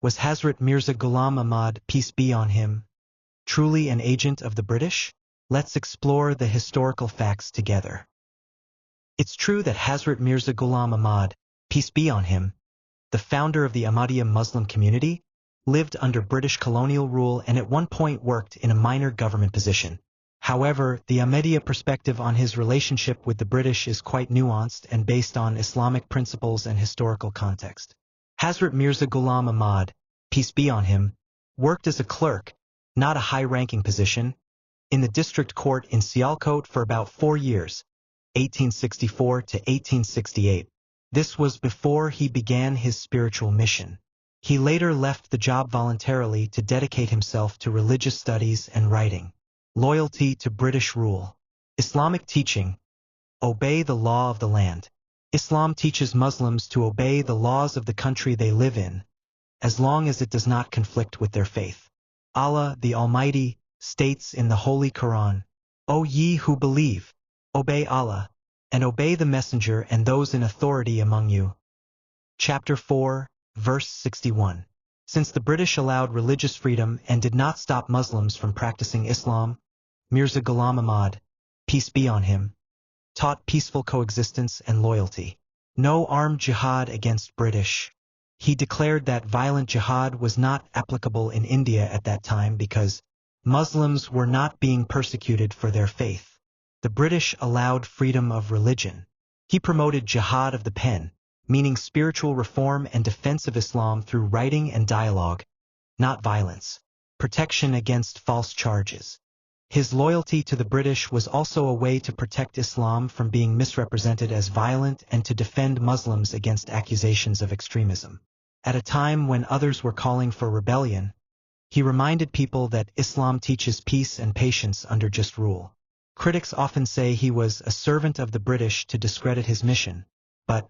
Was Hazrat Mirza Ghulam Ahmad, peace be on him, truly an agent of the British? Let's explore the historical facts together. It's true that Hazrat Mirza Ghulam Ahmad, peace be on him, the founder of the Ahmadiyya Muslim community, lived under British colonial rule and at one point worked in a minor government position. However, the Ahmadiyya perspective on his relationship with the British is quite nuanced and based on Islamic principles and historical context. Hazrat Mirza Ghulam Ahmad, peace be on him, worked as a clerk, not a high-ranking position, in the district court in Sialkot for about 4 years, 1864 to 1868. This was before he began his spiritual mission. He later left the job voluntarily to dedicate himself to religious studies and writing. Loyalty to British rule. Islamic teaching. Obey the law of the land. Islam teaches Muslims to obey the laws of the country they live in, as long as it does not conflict with their faith. Allah, the Almighty, states in the Holy Quran, "O ye who believe, obey Allah, and obey the Messenger and those in authority among you." Chapter 4, verse 61. Since the British allowed religious freedom and did not stop Muslims from practicing Islam, Mirza Ghulam Ahmad, peace be on him, taught peaceful coexistence and loyalty. No armed jihad against British. He declared that violent jihad was not applicable in India at that time because Muslims were not being persecuted for their faith. The British allowed freedom of religion. He promoted jihad of the pen, meaning spiritual reform and defense of Islam through writing and dialogue, not violence. Protection against false charges. His loyalty to the British was also a way to protect Islam from being misrepresented as violent and to defend Muslims against accusations of extremism. At a time when others were calling for rebellion, he reminded people that Islam teaches peace and patience under just rule. Critics often say he was a servant of the British to discredit his mission, but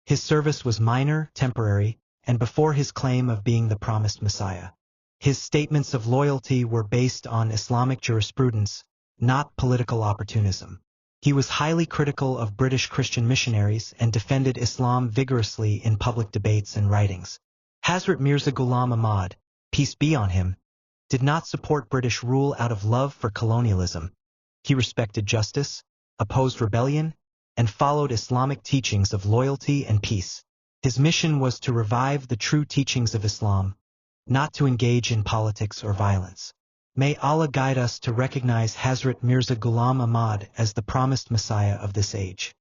his service was minor, temporary, and before his claim of being the promised Messiah. His statements of loyalty were based on Islamic jurisprudence, not political opportunism. He was highly critical of British Christian missionaries and defended Islam vigorously in public debates and writings. Hazrat Mirza Ghulam Ahmad, peace be on him, did not support British rule out of love for colonialism. He respected justice, opposed rebellion, and followed Islamic teachings of loyalty and peace. His mission was to revive the true teachings of Islam, not to engage in politics or violence. May Allah guide us to recognize Hazrat Mirza Ghulam Ahmad as the promised Messiah of this age.